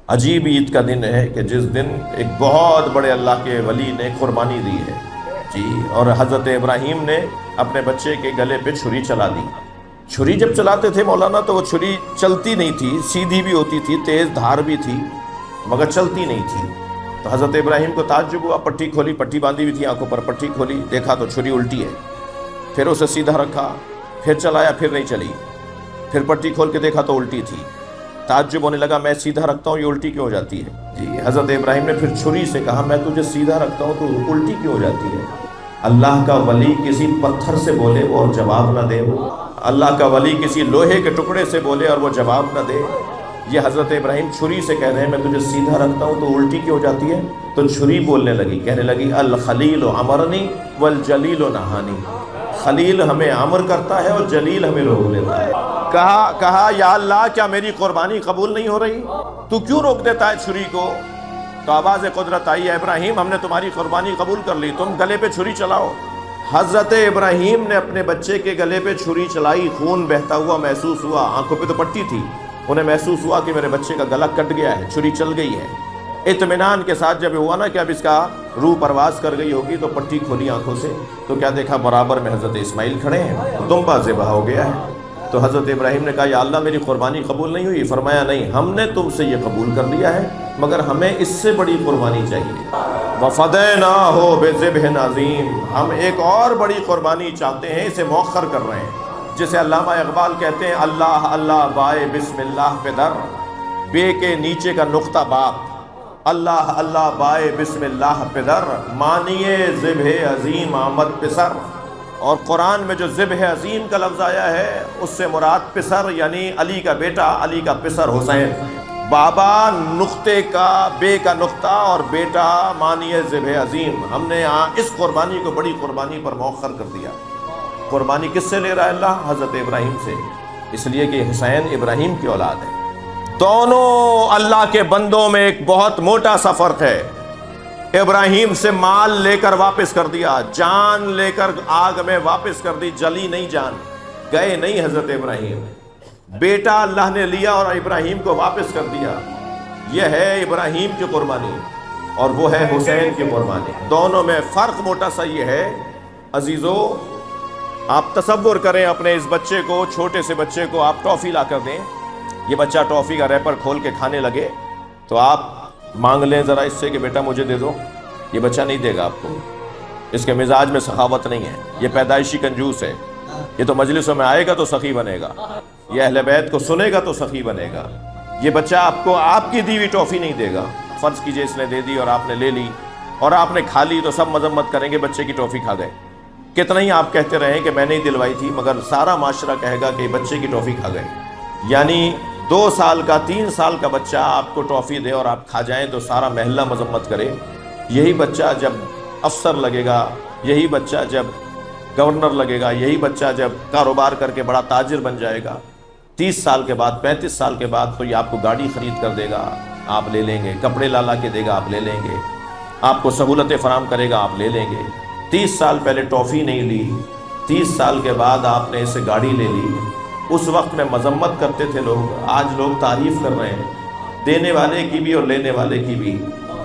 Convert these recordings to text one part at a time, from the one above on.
عجیب عید کا دن ہے کہ جس دن ایک بہت بڑے اللہ کے ولی نے قربانی دی ہے جی، اور حضرت ابراہیم نے اپنے بچے کے گلے پہ چھری چلا دی۔ چھری جب چلاتے تھے مولانا تو وہ چھری چلتی نہیں تھی، سیدھی بھی ہوتی تھی، تیز دھار بھی تھی، مگر چلتی نہیں تھی۔ تو حضرت ابراہیم کو تعجب ہوا، پٹی کھولی، پٹی باندھی ہوئی تھی آنکھوں پر، پٹی کھولی، دیکھا تو چھری الٹی ہے۔ پھر اسے سیدھا رکھا، پھر چلایا، پھر نہیں چلی، پھر پٹی کھول کے دیکھا تو الٹی تھی۔ تعجب ہونے لگا، میں سیدھا رکھتا ہوں یہ الٹی کیوں ہو جاتی ہے؟ جی، حضرت ابراہیم نے پھر چھری سے کہا، میں تجھے سیدھا رکھتا ہوں تو الٹی کیوں ہو جاتی ہے؟ اللہ کا ولی کسی پتھر سے بولے وہ اور جواب نہ دے، اللہ کا ولی کسی لوہے کے ٹکڑے سے بولے اور وہ جواب نہ دے۔ یہ حضرت ابراہیم چھری سے کہہ رہے ہیں میں تجھے سیدھا رکھتا ہوں تو الٹی کیوں ہو جاتی ہے؟ تو چھری بولنے لگی، کہنے لگی الخلیل امرنی والجلیل نہانی، خلیل ہمیں امر کرتا ہے اور جلیل ہمیں روک لیتا ہے۔ کہا یا اللہ کیا میری قربانی قبول نہیں ہو رہی؟ تو کیوں روک دیتا ہے چھری کو؟ تو آواز قدرت آئی، ہے ابراہیم ہم نے تمہاری قربانی قبول کر لی، تم گلے پہ چھری چلاؤ۔ حضرت ابراہیم نے اپنے بچے کے گلے پہ چھری چلائی، خون بہتا ہوا محسوس ہوا، آنکھوں پہ تو پٹی تھی، انہیں محسوس ہوا کہ میرے بچے کا گلا کٹ گیا ہے، چھری چل گئی ہے۔ اطمینان کے ساتھ جب ہوا نا کہ اب اس کا روح پرواز کر گئی ہوگی تو پٹی کھولی آنکھوں سے تو کیا دیکھا، برابر میں حضرت اسماعیل کھڑے ہیں، دمبا ذبح ہو گیا ہے۔ تو حضرت ابراہیم نے کہا یا اللہ میری قربانی قبول نہیں ہوئی؟ فرمایا نہیں، ہم نے تم سے یہ قبول کر لیا ہے مگر ہمیں اس سے بڑی قربانی چاہیے۔ وَفَدَيْنَاهُ بِذِبْحٍ عَظِيمٍ، ہم ایک اور بڑی قربانی چاہتے ہیں، اسے مؤخر کر رہے ہیں، جسے علامہ اقبال کہتے ہیں اللہ اللہ بائے بسم اللہ پہ در، بے کے نیچے کا نقطہ باپ، اللہ اللہ بائے بسم اللہ پہ در، مانیے ذبح عظیم آمد پسر۔ اور قرآن میں جو ذبح عظیم کا لفظ آیا ہے اس سے مراد پسر یعنی علی کا بیٹا، علی کا پسر حسین، بابا نقطے کا، بے کا نقطہ اور بیٹا مانیے ذبح عظیم۔ ہم نے یہاں اس قربانی کو بڑی قربانی پر مؤخر کر دیا۔ قربانی کس سے لے رہا ہے اللہ؟ حضرت ابراہیم سے، اس لیے کہ حسین ابراہیم کی اولاد ہے۔ دونوں اللہ کے بندوں میں ایک بہت موٹا سا فرق ہے۔ ابراہیم سے مال لے کر واپس کر دیا، جان لے کر آگ میں واپس کر دی، جلی نہیں جان، گئے نہیں حضرت ابراہیم۔ بیٹا اللہ نے لیا اور ابراہیم کو واپس کر دیا، یہ ہے ابراہیم کی قربانی اور وہ ہے حسین کی قربانی۔ دونوں میں فرق موٹا سا یہ ہے عزیزو، آپ تصور کریں اپنے اس بچے کو، چھوٹے سے بچے کو آپ ٹافی لا کر دیں، یہ بچہ ٹافی کا ریپر کھول کے کھانے لگے تو آپ مانگ لیں ذرا اس سے کہ بیٹا مجھے دے دو، یہ بچہ نہیں دے گا آپ کو، اس کے مزاج میں سخاوت نہیں ہے، یہ پیدائشی کنجوس ہے، یہ تو مجلسوں میں آئے گا تو سخی بنے گا، یہ اہل بیت کو سنے گا تو سخی بنے گا، یہ بچہ آپ کو آپ کی دی ہوئی ٹافی نہیں دے گا۔ فرض کیجئے اس نے دے دی اور آپ نے لے لی اور آپ نے کھا لی تو سب مذمت کریں گے بچے کی ٹافی کھا گئے، کتنا ہی آپ کہتے رہیں کہ میں نہیں دلوائی تھی مگر سارا معاشرہ کہے گا کہ بچے کی ٹافی کھا گئے۔ یعنی 2 سال کا 3 سال کا بچہ آپ کو ٹافی دے اور آپ کھا جائیں تو سارا محلہ مذمت کرے، یہی بچہ جب افسر لگے گا، یہی بچہ جب گورنر لگے گا، یہی بچہ جب کاروبار کر کے بڑا تاجر بن جائے گا، 30 سال کے بعد 35 سال کے بعد تو یہ آپ کو گاڑی خرید کر دے گا، آپ لے لیں گے، کپڑے لا کے دے گا، آپ لے لیں گے، آپ کو سہولتیں فراہم کرے گا، آپ لے لیں گے۔ 30 سال پہلے ٹافی نہیں لی، 30 سال کے بعد آپ نے اسے گاڑی لے لی، اس وقت میں مذمت کرتے تھے لوگ، آج لوگ تعریف کر رہے ہیں، دینے والے کی بھی اور لینے والے کی بھی۔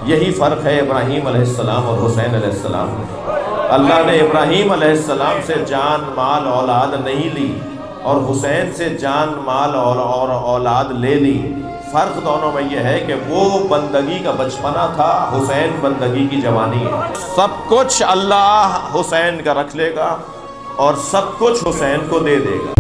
یہی فرق ہے ابراہیم علیہ السلام اور حسین علیہ السلام۔ اللہ نے ابراہیم علیہ السلام سے جان مال اولاد نہیں لی اور حسین سے جان مال اور اولاد لے لی۔ فرق دونوں میں یہ ہے کہ وہ بندگی کا بچپنا تھا، حسین بندگی کی جوانی ہے۔ سب کچھ اللہ حسین کا رکھ لے گا اور سب کچھ حسین کو دے دے گا۔